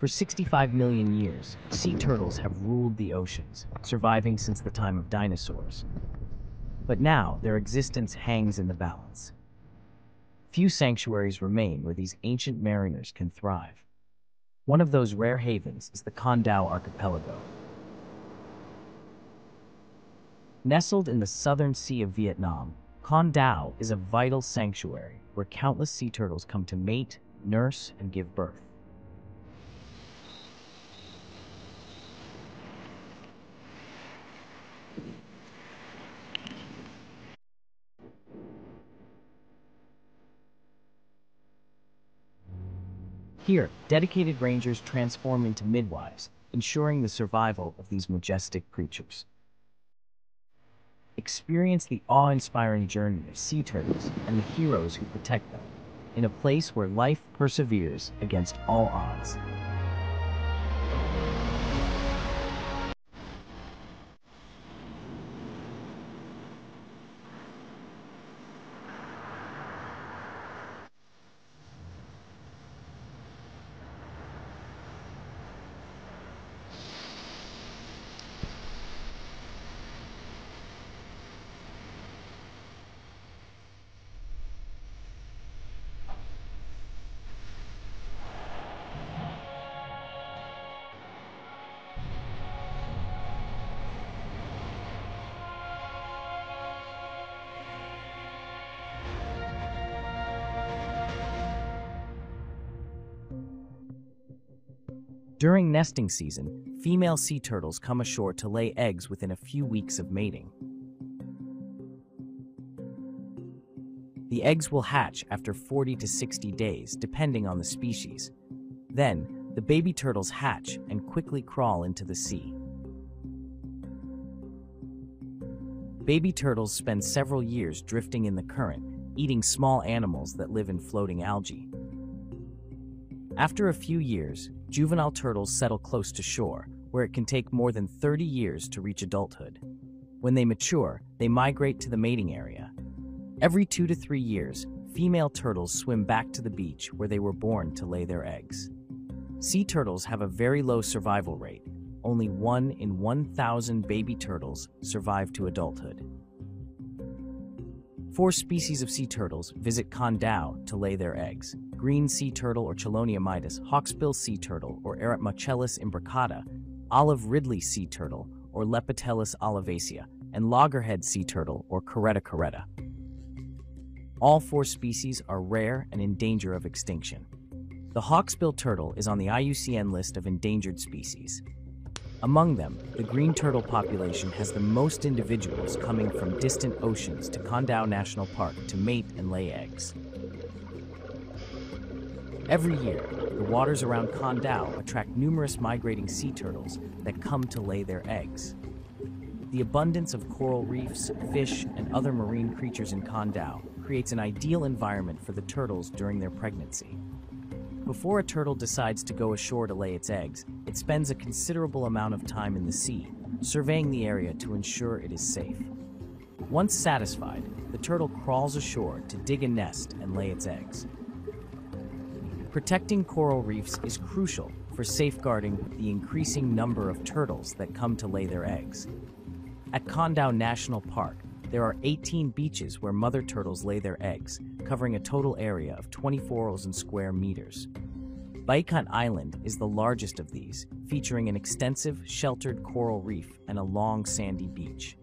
For 65 million years, sea turtles have ruled the oceans, surviving since the time of dinosaurs. But now, their existence hangs in the balance. Few sanctuaries remain where these ancient mariners can thrive. One of those rare havens is the Côn Đảo archipelago. Nestled in the southern sea of Vietnam, Côn Đảo is a vital sanctuary where countless sea turtles come to mate, nurse, and give birth. Here, dedicated rangers transform into midwives, ensuring the survival of these majestic creatures. Experience the awe-inspiring journey of sea turtles and the heroes who protect them, in a place where life perseveres against all odds. During nesting season, female sea turtles come ashore to lay eggs within a few weeks of mating. The eggs will hatch after 40 to 60 days, depending on the species. Then, the baby turtles hatch and quickly crawl into the sea. Baby turtles spend several years drifting in the current, eating small animals that live in floating algae. After a few years, juvenile turtles settle close to shore, where it can take more than 30 years to reach adulthood. When they mature, they migrate to the mating area. Every 2 to 3 years, female turtles swim back to the beach where they were born to lay their eggs. Sea turtles have a very low survival rate. Only 1 in 1,000 baby turtles survive to adulthood. 4 species of sea turtles visit Côn Đảo to lay their eggs: green sea turtle or Chelonia mitis, hawksbill sea turtle or Eretmochellis imbricata, olive ridley sea turtle or Lepidopterus olivacea, and loggerhead sea turtle or Caretta caretta. All 4 species are rare and in danger of extinction. The hawksbill turtle is on the IUCN list of endangered species. Among them, the green turtle population has the most individuals coming from distant oceans to Côn Đảo National Park to mate and lay eggs. Every year, the waters around Côn Đảo attract numerous migrating sea turtles that come to lay their eggs. The abundance of coral reefs, fish, and other marine creatures in Côn Đảo creates an ideal environment for the turtles during their pregnancy. Before a turtle decides to go ashore to lay its eggs, it spends a considerable amount of time in the sea, surveying the area to ensure it is safe. Once satisfied, the turtle crawls ashore to dig a nest and lay its eggs. Protecting coral reefs is crucial for safeguarding the increasing number of turtles that come to lay their eggs. At Côn Đảo National Park, there are 18 beaches where mother turtles lay their eggs, covering a total area of 24,000 square meters. Baikonur Island is the largest of these, featuring an extensive, sheltered coral reef and a long, sandy beach.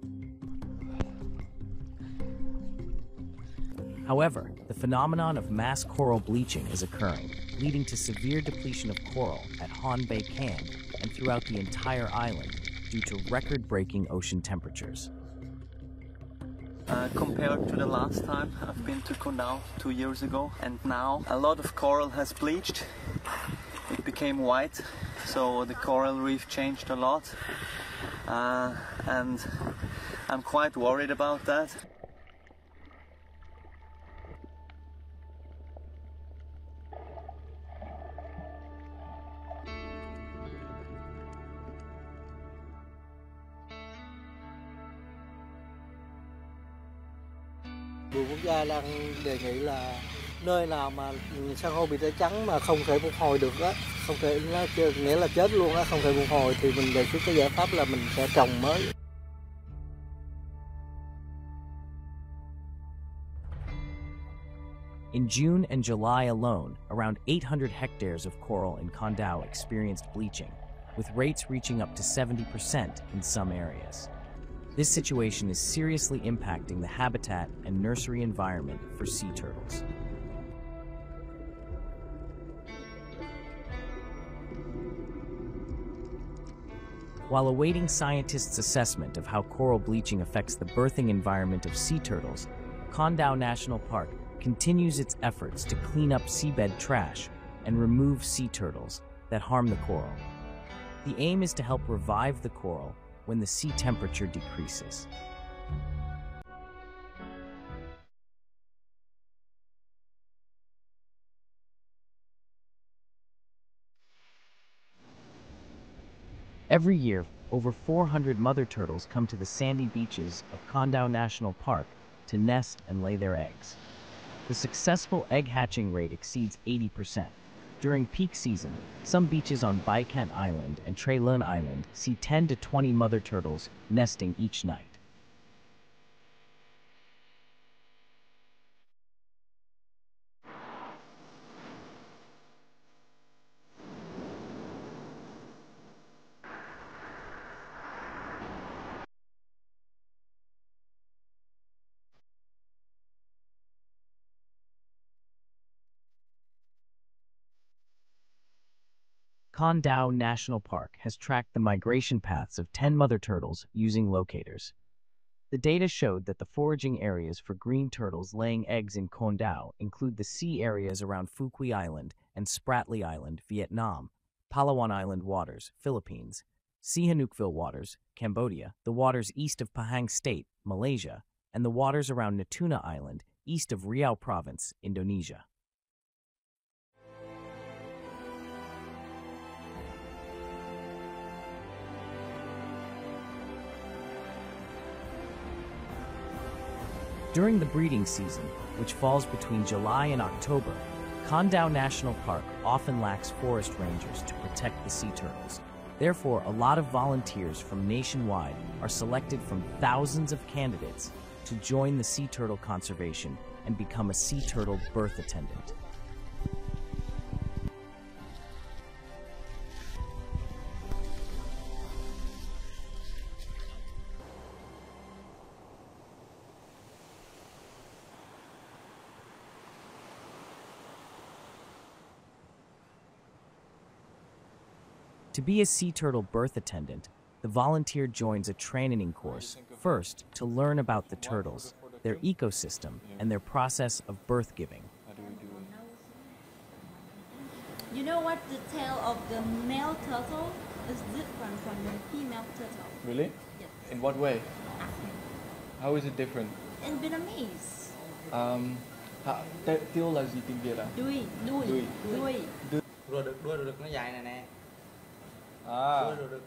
However, the phenomenon of mass coral bleaching is occurring, leading to severe depletion of coral at Hon Bay Can and throughout the entire island due to record-breaking ocean temperatures. Compared to the last time I've been to Côn Đảo 2 years ago, and now a lot of coral has bleached. It became white, so the coral reef changed a lot, and I'm quite worried about that. Vườn quốc gia đang đề nghị là Nơi nào mà san hô bị tẩy trắng mà không thể phục hồi được á, không thể, nó nghĩa là chết luôn á, không thể phục hồi, thì mình đề xuất cái giải pháp là mình sẽ trồng mới. In June and July alone, around 800 hectares of coral in Côn Đảo experienced bleaching, with rates reaching up to 70% in some areas. This situation is seriously impacting the habitat and nursery environment for sea turtles. While awaiting scientists' assessment of how coral bleaching affects the birthing environment of sea turtles, Côn Đảo National Park continues its efforts to clean up seabed trash and remove sea turtles that harm the coral. The aim is to help revive the coral when the sea temperature decreases. Every year, over 400 mother turtles come to the sandy beaches of Côn Đảo National Park to nest and lay their eggs. The successful egg hatching rate exceeds 80%. During peak season, some beaches on Baikan Island and Tre Lun Island see 10 to 20 mother turtles nesting each night. Côn Đảo National Park has tracked the migration paths of 10 mother turtles using locators. The data showed that the foraging areas for green turtles laying eggs in Côn Đảo include the sea areas around Phu Quỳ Island and Spratly Island, Vietnam, Palawan Island waters, Philippines, Sihanoukville waters, Cambodia, the waters east of Pahang State, Malaysia, and the waters around Natuna Island, east of Riau Province, Indonesia. During the breeding season, which falls between July and October, Côn Đảo National Park often lacks forest rangers to protect the sea turtles. Therefore, a lot of volunteers from nationwide are selected from thousands of candidates to join the sea turtle conservation and become a sea turtle birth attendant. To be a sea turtle birth attendant, the volunteer joins a training course, first to learn about the turtles, their ecosystem, and their process of birth giving. You know what, the tail of the male turtle is different from the female turtle. Really? Yes. In what way? How is it different? In Vietnamese. Tiêu là gì tiếng Việt à? Đuôi. Rùa đực, đuôi rùa đực nó dài này nè. À. Đuôi rùa đực.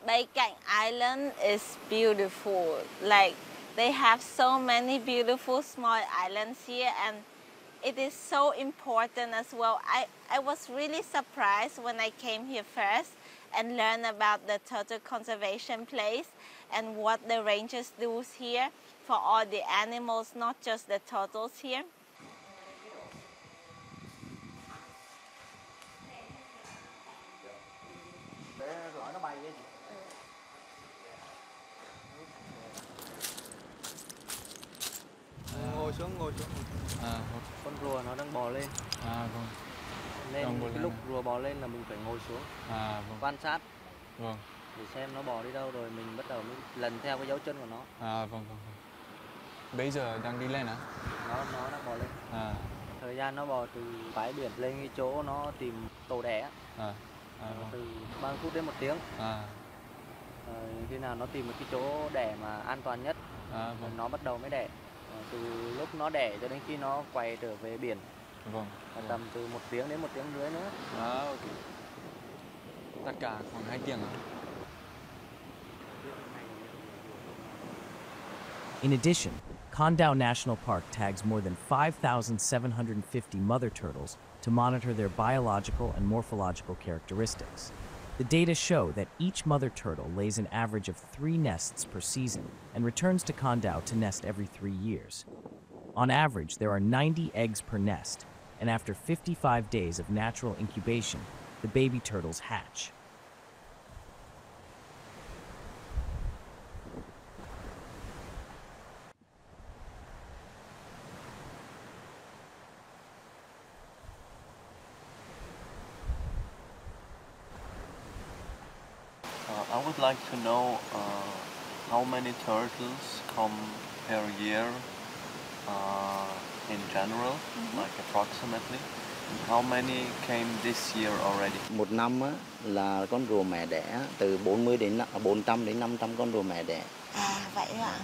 Baikan Island is beautiful. Like, they have so many beautiful small islands here, and it is so important as well. I was really surprised when I came here first and learned about the turtle conservation place and what the rangers do here for all the animals, not just the turtles here. Ngồi xuống. Con rùa nó đang bò lên. Vâng. Nên cái lúc rùa bò lên là mình phải ngồi xuống. Vâng. Quan sát. Vâng. Để xem nó bò đi đâu rồi mình bắt đầu mới lần theo cái dấu chân của nó. Vâng. Bây giờ đang đi lên à? Nó đang bò lên. Thời gian nó bò từ bãi biển lên cái chỗ nó tìm tổ đẻ. Từ 30 phút đến 1 tiếng. Khi nào nó tìm được cái chỗ đẻ mà an toàn nhất, Vâng. nó bắt đầu mới đẻ. Từ lúc nó đẻ cho đến khi nó quay trở về biển, Vâng. tầm từ 1 tiếng đến 1 tiếng rưỡi nữa. Ok. Tất cả khoảng 2 tiếng à? In addition, Côn Đảo National Park tags more than 5,750 mother turtles to monitor their biological and morphological characteristics. The data show that each mother turtle lays an average of 3 nests per season and returns to Côn Đảo to nest every 3 years. On average, there are 90 eggs per nest, and after 55 days of natural incubation, the baby turtles hatch. I would like to know how many turtles come per year in general, like approximately, and how many came this year already. Một năm á, là con rùa mẹ đẻ từ 400 đến 500 con rùa mẹ đẻ. Vậy ạ.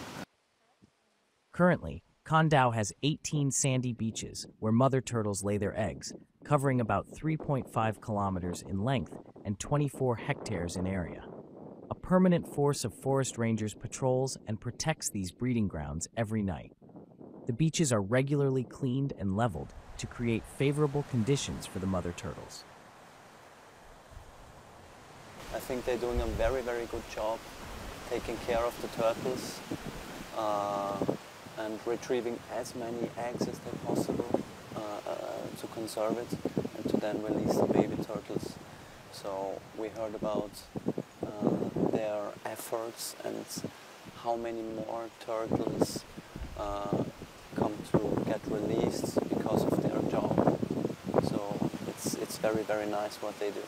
Currently, Côn Đảo has 18 sandy beaches where mother turtles lay their eggs, covering about 3.5 kilometers in length and 24 hectares in area. A permanent force of forest rangers patrols and protects these breeding grounds every night. The beaches are regularly cleaned and leveled to create favorable conditions for the mother turtles. I think they're doing a very, very good job taking care of the turtles and retrieving as many eggs as they possible to conserve it and to then release the baby turtles. So we heard about their efforts and how many more turtles come to get released because of their job. So it's very, very nice what they do.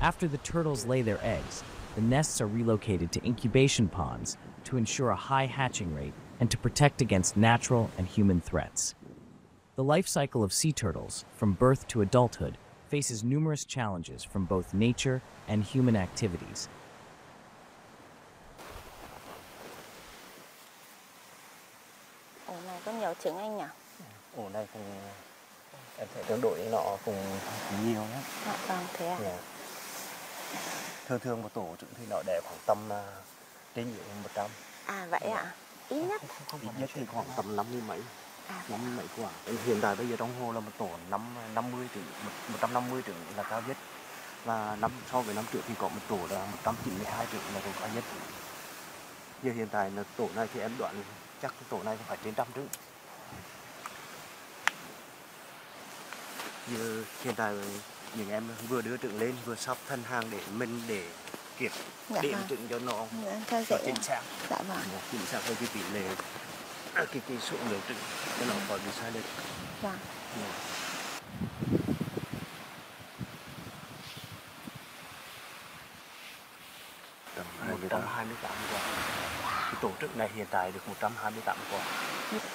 After the turtles lay their eggs, the nests are relocated to incubation ponds to ensure a high hatching rate and to protect against natural and human threats. The life cycle of sea turtles, from birth to adulthood, faces numerous challenges from both nature and human activities. Ổ này có nhiều trứng anh nhỉ? Ổ này cũng em thấy tương đối nó cũng nhiều lắm. Vâng, thế à? Yeah. Thường một tổ trứng thì nó đẻ khoảng tầm trên dưới 100. Vậy ạ? Ít nhất? Ít nhất thì khoảng tầm 50 mấy. 50 mấy quả. Hiện tại bây giờ trong hồ là một tổ 50 trứng, 150 trứng là cao nhất. Và so với năm trước thì có một tổ là 192 trứng là tổ cao nhất. Giờ hiện tại là tổ này thì em đoán chắc tổ này phải trên 100 trứng. Giờ hiện tại những em vừa đưa trứng lên vừa sắp thân hàng để mình để kịp điểm trứng cho nó chính xác. Dạ vâng. Chính xác với cái tỷ lệ cái số lượng trứng cho nó khỏi bị sai lệch. Vâng. Tầm 128 quả. Cái tổ trứng này hiện tại được 128 quả.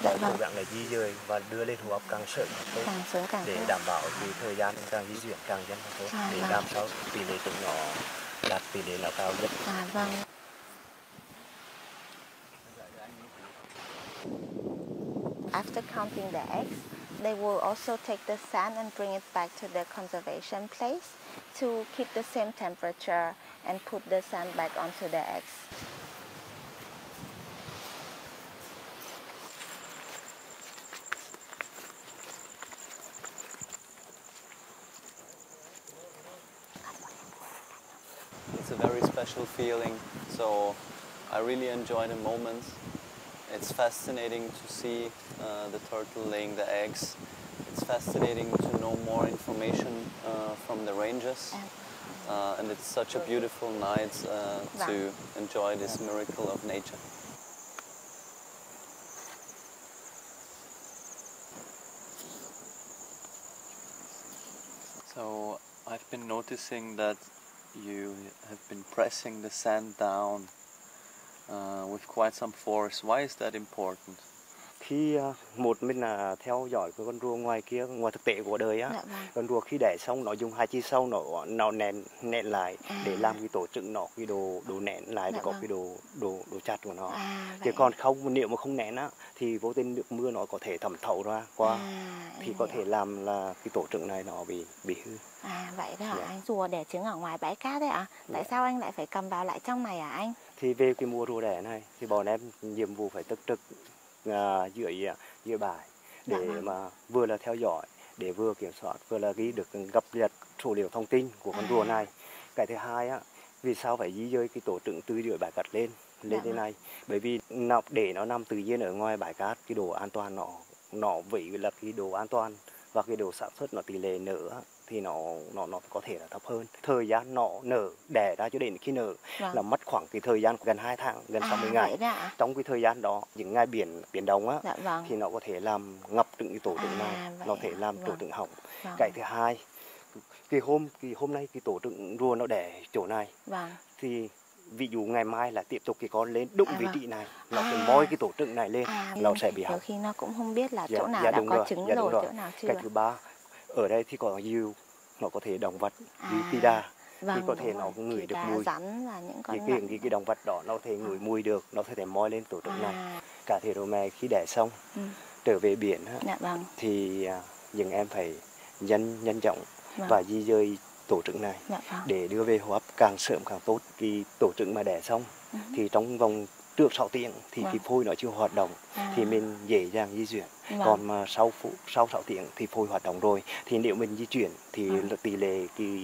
Dạ vâng. Cố gắng là di dời và đưa lên hồ ấp càng sớm càng tốt. Càng sớm càng để tốt. đảm bảo cái thời gian càng di chuyển càng nhanh càng tốt. Để làm sao tỷ lệ trứng nó đạt tỷ lệ là cao nhất. Vâng. After counting the eggs, they will also take the sand and bring it back to their conservation place to keep the same temperature and put the sand back onto the eggs. It's a very special feeling, so I really enjoy the moment. It's fascinating to see the turtle laying the eggs. It's fascinating to know more information from the rangers. And it's such a beautiful night to enjoy this miracle of nature. So I've been noticing that you have been pressing the sand down with quite some force. Why is that important? khi một mình là theo dõi cái con rùa ngoài kia, ngoài thực tế của đời á, Dạ vâng. con rùa khi đẻ xong nó dùng hai chi sau nó nén lại để làm cái tổ trứng nó, cái đồ nén lại để Dạ có vâng. cái đồ chặt của nó. Chứ Vậy còn không, nếu mà không nén á thì vô tình nước mưa nó có thể thẩm thấu ra qua thì em có hiểu. thể làm là cái tổ trứng này nó bị hư. Vậy đó hả Dạ. anh? Rùa đẻ trứng ở ngoài bãi cát đấy ạ? Tại sao anh lại phải cầm vào lại trong này hả anh? Thì về cái mùa rùa đẻ này thì bọn em nhiệm vụ phải túc trực dưới bãi để Dạ vâng. mà vừa là theo dõi, để vừa kiểm soát, vừa là ghi được cập nhật số liệu thông tin của con rùa này. Cái thứ hai á, vì sao phải di dời cái tổ trứng từ dưới bãi cát lên Dạ thế này? Bởi vì để nó nằm tự nhiên ở ngoài bãi cát, cái độ an toàn nó vì là cái độ an toàn và cái độ sản xuất nó tỷ lệ nở á, thì nó có thể là thấp hơn. Thời gian nó nở đẻ ra cho đến khi nở là mất khoảng cái thời gian gần 2 tháng, gần 60 ngày. Trong cái thời gian đó, những ngày biển động á, thì nó có thể làm ngập trứng cái tổ trứng này, nó thể làm tổ trứng hỏng. Cái thứ hai, cái hôm nay cái tổ trứng rùa nó đẻ chỗ này, thì ví dụ ngày mai là tiếp tục cái con lên đúng vị trí này, nó sẽ moi cái tổ trứng này lên, nó sẽ bị hỏng. Nhiều khi nó cũng không biết là chỗ nào đã có trứng rồi, chỗ nào chưa. Cái thứ ba, ở đây thì có diều, nó có thể động vật như pida, thì có thể nó ngửi được mùi. Rắn và những con cái động vật đó nó có thể ngửi mùi được, nó có thể moi lên tổ trứng này. Cả thể rùa mẹ khi đẻ xong trở về biển thì những em phải nhân trọng và di dời tổ trứng này để đưa về hô hấp càng sớm càng tốt. Cái tổ trứng mà đẻ xong thì trong vòng trước 6 tiếng thì cái phôi nó chưa hoạt động thì mình dễ dàng di chuyển. Còn mà sau 6 thì phôi hoạt động rồi, thì nếu mình di chuyển thì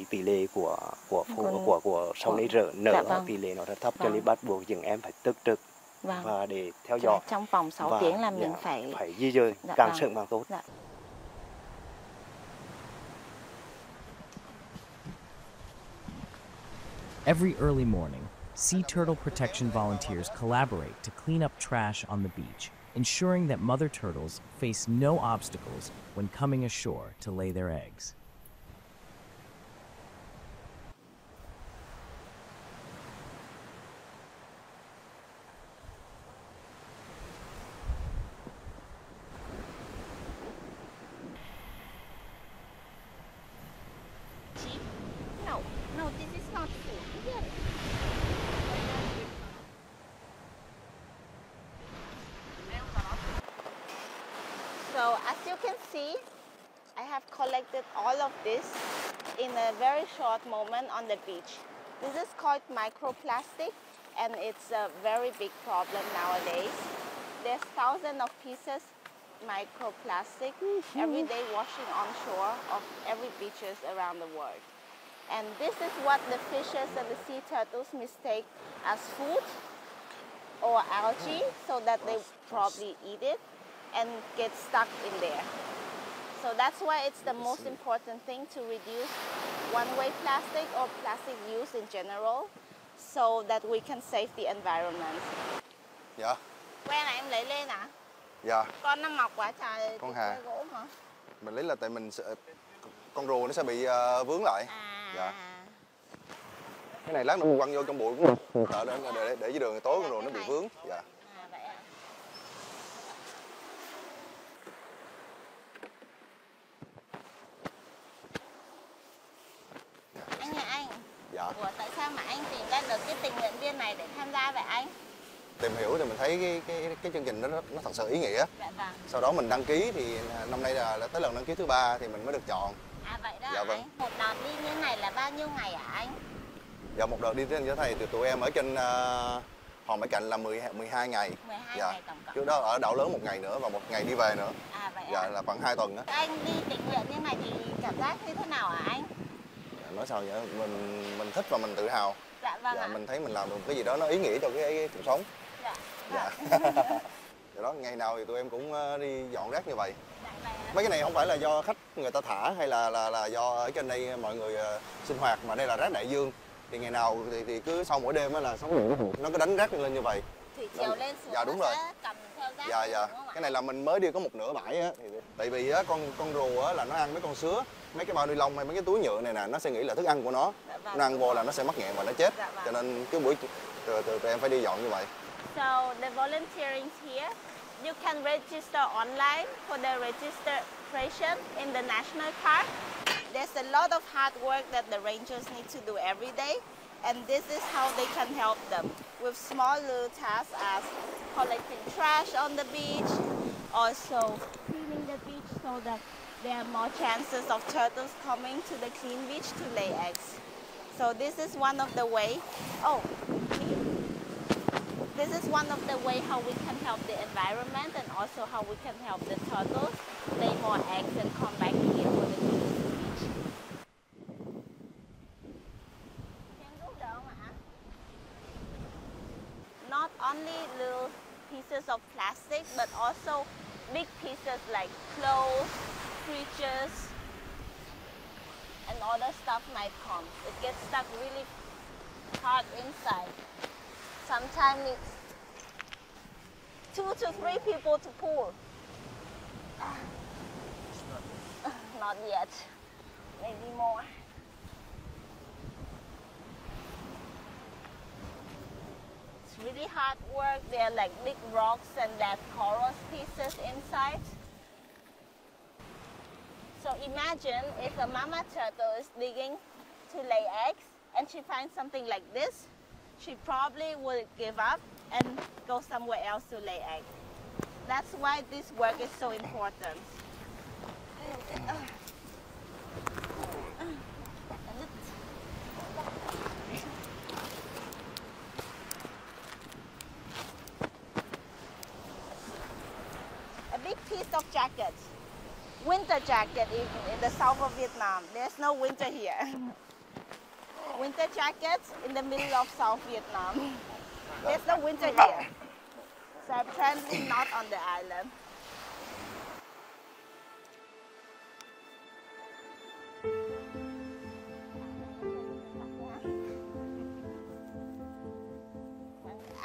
tỷ lệ của sau này nở tỷ lệ nó rất thấp, cho nên bắt buộc những em phải túc trực và để theo dõi. Trong vòng 6 tiếng là mình phải di dời càng sớm càng tốt. Every early morning, sea turtle protection volunteers collaborate to clean up trash on the beach, ensuring that mother turtles face no obstacles when coming ashore to lay their eggs. No, this is not food. Yes. So as you can see, I have collected all of this in a very short moment on the beach. This is called microplastic, and it's a very big problem nowadays. There's thousands of pieces microplastic every day washing on shore of every beaches around the world. And this is what the fishes and the sea turtles mistake as food or algae, so that they probably eat it and get stuck in there. So that's why it's the most important thing to reduce one-way plastic or plastic use in general, so that we can save the environment. Dạ. Que này em lấy lên à? Dạ. Con nó mọc quá trời. Con Hà. Gỗ hả? Mình lấy là tại mình con rùa nó sẽ bị vướng lại. Dạ. Cái này lát nữa mình quăng vô trong bụi cũng được. Để dưới đường tối con rùa nó bị vướng. Dạ. Vậy à? Anh nhà anh. Dạ. Ủa, tại sao mà anh tìm ra được cái tình nguyện viên này để tham gia vậy anh? Tìm hiểu thì mình thấy cái chương trình nó thật sự ý nghĩa. Dạ vâng. Sau đó mình đăng ký thì năm nay là tới lần đăng ký thứ 3 thì mình mới được chọn. À vậy đó dạ, vâng. anh. Một đợt đi như này là bao nhiêu ngày hả anh? Dạ một đợt đi trên như thế này thì tụi em ở trên Hòn Bãi Cạnh là 12 ngày. 12 dạ. ngày tổng cộng. Trước đó ở đảo lớn 1 ngày nữa và 1 ngày đi về nữa. À vậy dạ, à? là khoảng 2 tuần đó. Anh đi tình nguyện như này thì cảm giác như thế nào hả anh? Dạ, nói sao vậy? Mình thích và mình tự hào. Dạ vâng. Dạ, mình thấy mình làm được cái gì đó nó ý nghĩa cho cái cuộc sống. Dạ. Dạ. Dạ đó, ngày nào thì tụi em cũng đi dọn rác như vậy. Dạ, mấy cái này không phải là do khách người ta thả hay là do ở trên đây mọi người sinh hoạt, mà đây là rác đại dương. Thì ngày nào thì cứ sau mỗi đêm là sóng nó cứ đánh rác lên như vậy. Thủy chiều lên xuống. Dạ đúng rồi. Cầm theo rác. Dạ dạ. Cái này là mình mới đi có một nửa bãi á, tại vì á con rùa á là nó ăn mấy con sứa, mấy cái bao ni lông hay mấy cái túi nhựa này nè, nó sẽ nghĩ là thức ăn của nó. Dạ, vâng, nó ăn vô là nó sẽ mắc nghẹn và nó chết. Dạ, vâng. Cho nên cái buổi tụi em phải đi dọn như vậy. So the volunteering here You can register online for the registration in the national park. There's a lot of hard work that the rangers need to do every day, and this is how they can help them with small little tasks as collecting trash on the beach, also cleaning the beach so that there are more chances of turtles coming to the clean beach to lay eggs. So this is one of the way. This is one of the way how we can help the environment and also how we can help the turtles lay more eggs and come back here for the beach. Not only little pieces of plastic, but also big pieces like clothes, creatures, and other stuff might come. It gets stuck really hard inside. Sometimes it's 2 to 3 people to pull. Not yet. Maybe more. It's really hard work. There are like big rocks and that coral pieces inside. So imagine if a mama turtle is digging to lay eggs and she finds something like this, she probably would give up and go somewhere else to lay eggs. That's why this work is so important. A big piece of jacket. Winter jacket in the south of Vietnam. There's no winter here. Winter jackets in the middle of South Vietnam. There's no winter here. So apparently not on the island.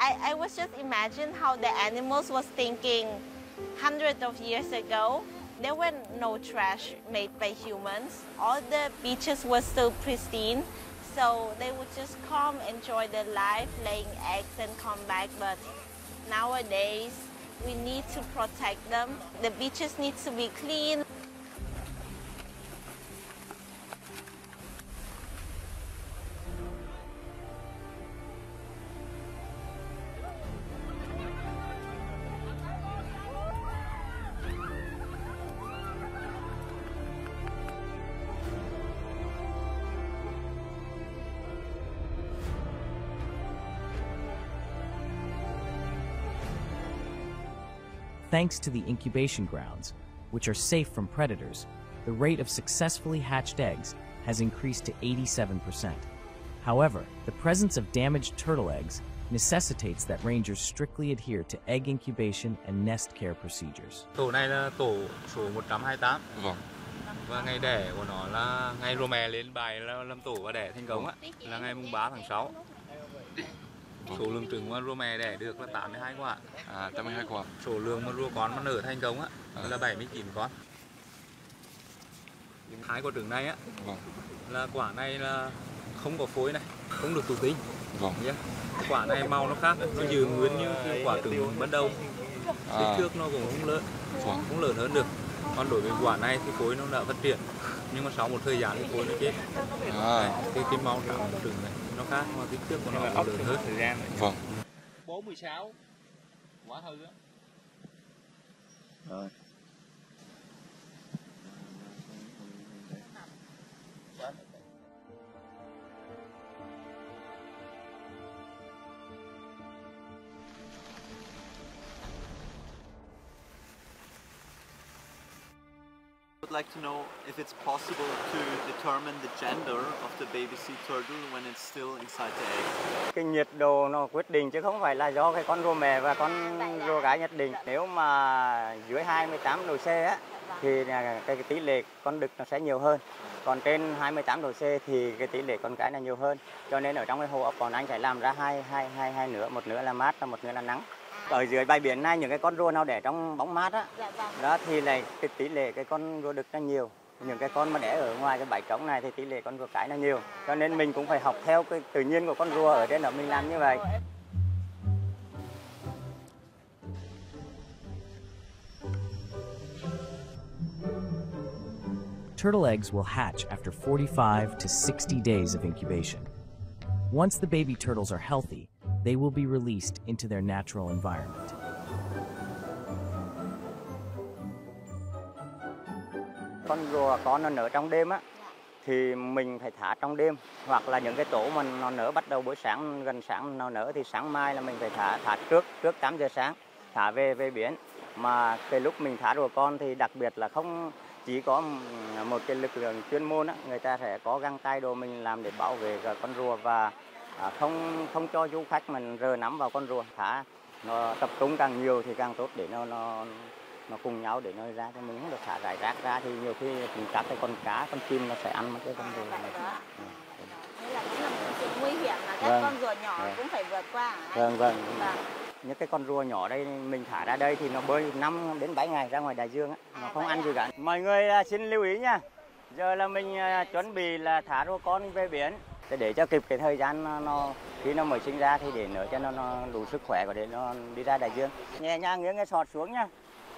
I was just imagine how the animals was thinking hundreds of years ago. There were no trash made by humans. All the beaches were still pristine. So they would just come, enjoy their life, laying eggs and come back. But nowadays, we need to protect them. The beaches need to be clean. Thanks to the incubation grounds, which are safe from predators, the rate of successfully hatched eggs has increased to 87%. However, the presence of damaged turtle eggs necessitates that rangers strictly adhere to egg incubation and nest care procedures. Tổ này là tổ số 128. Vâng. Và ngày đẻ của nó là ngày rô mè lên bài là làm tổ và đẻ thành công á, là ngày mùng 3 tháng 6. Số lượng trứng mà rô mè đẻ được là 82 quả. 82 quả. Số lượng mà rô con mà nở thành công á là 79 con. Hai quả trứng này á, là quả này là không có phối này, không được tụ tinh. Quả này màu nó khác, nó giữ nguyên như quả trứng ban đầu. Kích thước nó cũng không lớn hơn được. Còn đối với quả này thì phối nó đã phát triển, nhưng mà sau một thời gian thì phối nó chết. Cái màu trắng của trứng này nó khác, mà kích thước của nó lớn hơn. Thời gian này. Vâng. 46 quả hư á. Rồi. I would like to know if it's possible to determine the gender of the baby sea turtle when it's still inside the egg. Cái nhiệt độ nó quyết định chứ không phải là do cái con rô mẹ và con rô cái nhất định. Nếu mà dưới 28 độ C á thì cái tỷ lệ con đực nó sẽ nhiều hơn. Còn trên 28 độ C thì cái tỷ lệ con cái là nhiều hơn. Cho nên ở trong cái hồ ốc còn anh phải làm ra hai nửa, một nửa là mát và một nửa là nắng. Ở dưới bãi biển này những cái con rô nào để trong bóng mát á, đó thì là cái tỷ lệ cái con rô đực nó nhiều. Những cái con mà đẻ ở ngoài cái bãi trống này thì tỷ lệ con rô cái nó nhiều. Cho nên mình cũng phải học theo cái tự nhiên của con rô ở trên đó mình làm như vậy. Turtle eggs will hatch after 45 to 60 days of incubation. Once the baby turtles are healthy, they will be released into their natural environment. Con rùa con nó nở trong đêm á, thì mình phải thả trong đêm, hoặc là những cái tổ mà nó nở bắt đầu buổi sáng, gần sáng nó nở thì sáng mai là mình phải thả trước 8 giờ sáng, thả về biển. Mà cái lúc mình thả rùa con thì đặc biệt là không chỉ có một cái lực lượng chuyên môn á, người ta sẽ có găng tay đồ mình làm để bảo vệ con rùa và không cho du khách mình rờ nắm vào con rùa. Thả nó tập trung càng nhiều thì càng tốt để nó cùng nhau để nó ra, cho mình không được thả rải rác ra thì nhiều khi các cái con cá, con chim nó sẽ ăn mất cái con rùa này. Thế là cũng là một sự nguy hiểm mà các con rùa nhỏ cũng phải vượt qua. Vâng. Những cái con rùa nhỏ đây mình thả ra đây thì nó bơi 5 đến 7 ngày ra ngoài đại dương á, nó không ăn gì cả. Mọi người xin lưu ý nha. Giờ là mình chuẩn bị là thả rùa con về biển để cho kịp cái thời gian nó khi nó mới sinh ra thì để nở cho nó đủ sức khỏe để nó đi ra đại dương. Nhẹ nhàng nghiêng cái sọt xuống nha.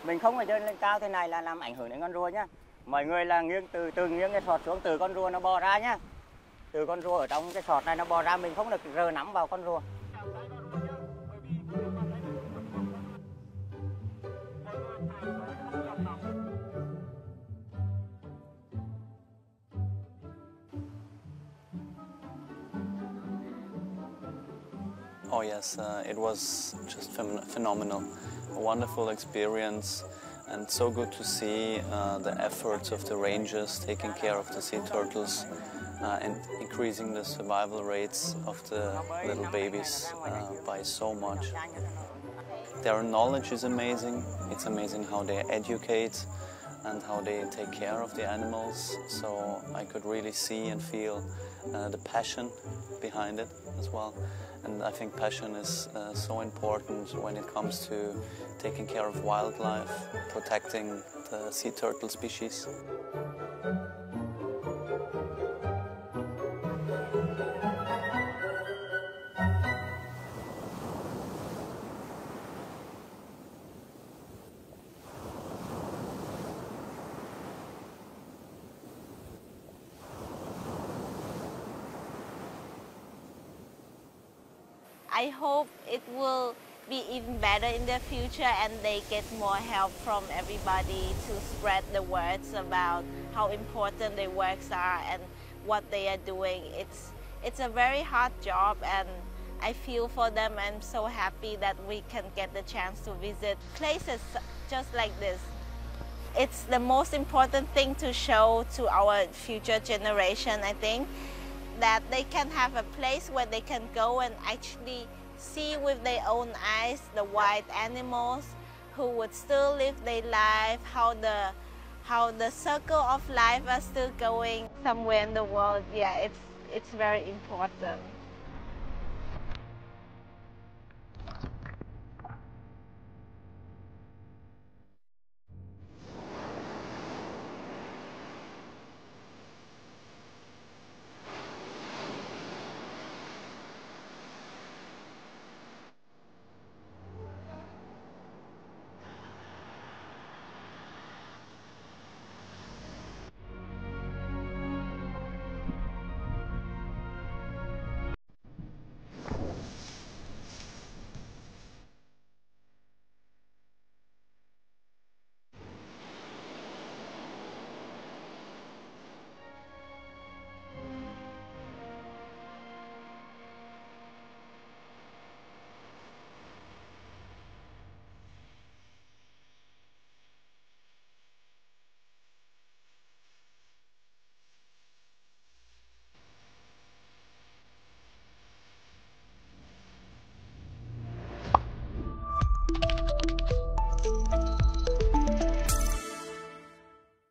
Mình không phải lên cao thế này là làm ảnh hưởng đến con rùa nhá. Mọi người là nghiêng từ nghiêng cái sọt xuống, từ con rùa nó bò ra nhá. Từ con rùa ở trong cái sọt này nó bò ra, mình không được rờ nắm vào con rùa. Oh yes, it was just phenomenal, a wonderful experience, and so good to see the efforts of the rangers taking care of the sea turtles and increasing the survival rates of the little babies by so much. Their knowledge is amazing. It's amazing how they educate and how they take care of the animals. So I could really see and feel the passion behind it as well. And I think passion is so important when it comes to taking care of wildlife, protecting the sea turtle species. I hope it will be even better in the future and they get more help from everybody to spread the words about how important their works are and what they are doing. It's a very hard job and I feel for them. I'm so happy that we can get the chance to visit places just like this. It's the most important thing to show to our future generation, I think, that they can have a place where they can go and actually see with their own eyes the wild animals who would still live their life, how the circle of life are still going somewhere in the world. Yeah, it's very important.